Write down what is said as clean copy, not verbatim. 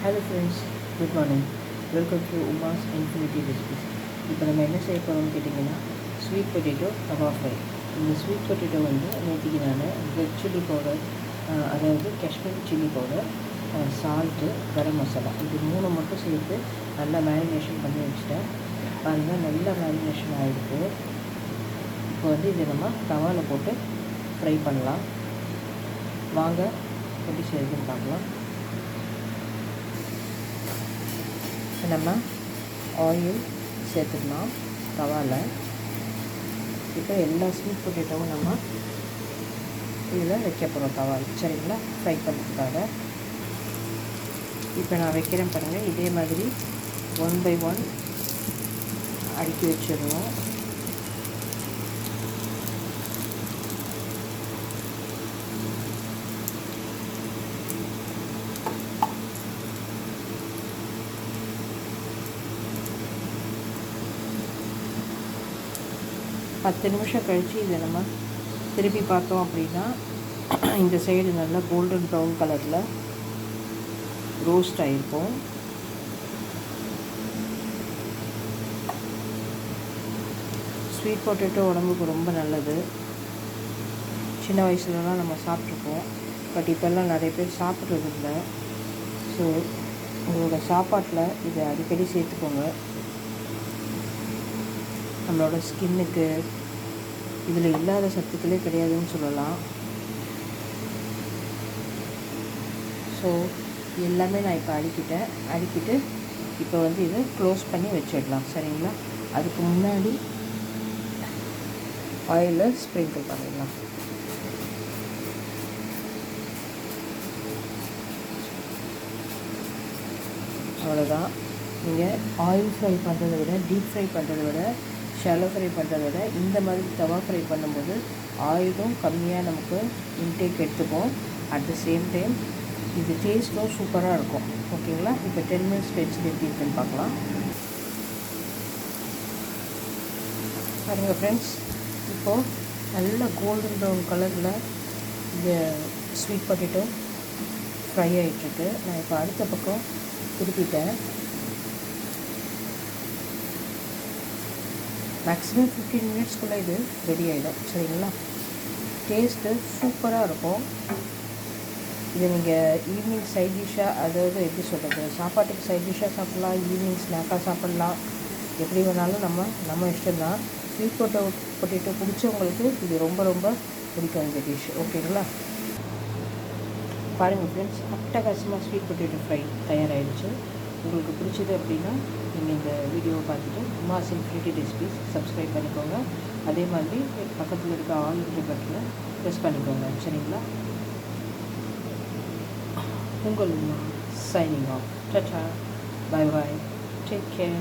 Hello friends, good morning. Welcome to Uma's infinity recipes. இப்போ நம்ம என்ன செய்ய போகிறோம்னு கேட்டிங்கன்னா, ஸ்வீட் பொட்டேட்டோ தவா ஃப்ரை. இந்த ஸ்வீட் பொட்டேட்டோ வந்து நேற்றுக்கு நான் ரெட் சில்லி பவுடர், அதாவது Kashmiri chilli powder, salt, garam masala இது 3 மட்டும் சேர்த்து நல்லா மேரினேஷன் பண்ணி வச்சுட்டேன். பாருங்கள், நல்லா மேரினேஷன் ஆகிருக்கு. இப்போ வந்து இதை நம்ம தவாவில் போட்டு ஃப்ரை பண்ணலாம். வாங்க எப்படி செய்யுதுன்னு பார்க்கலாம். நம்ம ஆயில் சேர்த்துக்கலாம் தவாவில். இப்போ எல்லா ஸ்வீட் பொட்டேட்டோவும் நம்ம இதில் வைக்க போகிறோம் தவாவில், சரிங்களா, ஃப்ரை பண்ணுறதுக்காக. இப்போ நான் வைக்கிறேன் பாருங்கள். இதே மாதிரி 1 by 1 அடுக்கி வச்சிடணும். பத்து நிமிஷம் கழித்து இதை நம்ம திருப்பி பார்த்தோம் அப்படின்னா இந்த சைடு நல்லா கோல்டன் ப்ரௌன் கலரில் ரோஸ்ட் ஆகிருக்கும். ஸ்வீட் பொட்டேட்டோ உடம்புக்கு ரொம்ப நல்லது. சின்ன வயசுலலாம் நம்ம சாப்பிட்ருப்போம், பட் இப்போல்லாம் நிறைய பேர் சாப்பிட்றது இல்லை. ஸோ உங்களோட சாப்பாட்டில் இதை அடிக்கடி சேர்த்துக்கோங்க. நம்மளோட ஸ்கின்னுக்கு இதில் இல்லாத சத்துக்களே கிடையாதுன்னு சொல்லலாம். ஸோ எல்லாமே நான் இப்போ அடுக்கிட்டு இப்போ வந்து இதை க்ளோஸ் பண்ணி வச்சிடலாம், சரிங்களா. அதுக்கு முன்னாடி ஆயிலில் ஸ்ப்ரிங்கிள் பண்ணிடலாம். அவ்வளோதான். நீங்கள் ஆயில் ஃப்ரை பண்ணுறதை விட, டீப் ஃப்ரை பண்ணுறதை விட, ஷாலோ ஃப்ரை பண்ணுறதை விட இந்த மாதிரி தவா ஃப்ரை பண்ணும்போது ஆயிலும் கம்மியாக நமக்கு இன்டேக் எடுத்துப்போம். அட் த சேம் டைம் இது டேஸ்ட்டும் சூப்பராக இருக்கும், ஓகேங்களா. இப்போ 10 minutes கழிச்சு எப்படி இருக்குன்னு பார்க்கலாம். பாருங்கள் ஃப்ரெண்ட்ஸ், இப்போது நல்ல கோல்டன் ப்ரௌன் கலரில் இந்த ஸ்வீட் பொட்டேட்டோ ஃப்ரை ஆகிட்டுருக்கு. நான் இப்போ அடுத்த பக்கம் திருப்பிட்டேன். மேக்ஸிமம் 15 minutesக்குள்ளே இது ரெடி ஆகிடும், சரிங்களா. டேஸ்ட்டு சூப்பராக இருக்கும். இதை நீங்கள் ஈவினிங் சைட் டிஷ்ஷாக, அதாவது எப்படி சொல்கிறது, சாப்பாட்டுக்கு சைட் டிஷ்ஷாக சாப்பிட்லாம், ஈவினிங் ஸ்நாக்காக சாப்பிட்லாம், எப்படி வேணாலும் நம்ம இஷ்டம்தான். ஸ்வீட் பொட்டேட்டோ பிடிச்சவங்களுக்கு இது ரொம்ப ரொம்ப பிடிக்கும் இந்த டிஷ், ஓகேங்களா. பாருங்கள் ஃப்ரெண்ட்ஸ், அட்டகாசமாக ஸ்வீட் பொட்டேட்டோ ஃப்ரை தயாராகிடுச்சு. உங்களுக்கு பிடிச்சது அப்படின்னா நீங்கள் இந்த வீடியோவை பார்த்துட்டு உமாஸ் இன்ஃபினிட்டி ரெசிபிஸ் சப்ஸ்கிரைப் பண்ணிக்கோங்க. அதே மாதிரி பக்கத்தில் இருக்க ஆல் இன்ட்ரி பட்டனை ப்ரெஸ் பண்ணிக்கோங்க, சரிங்களா. உங்கள் Uma signing off. Tata, bye bye, take care.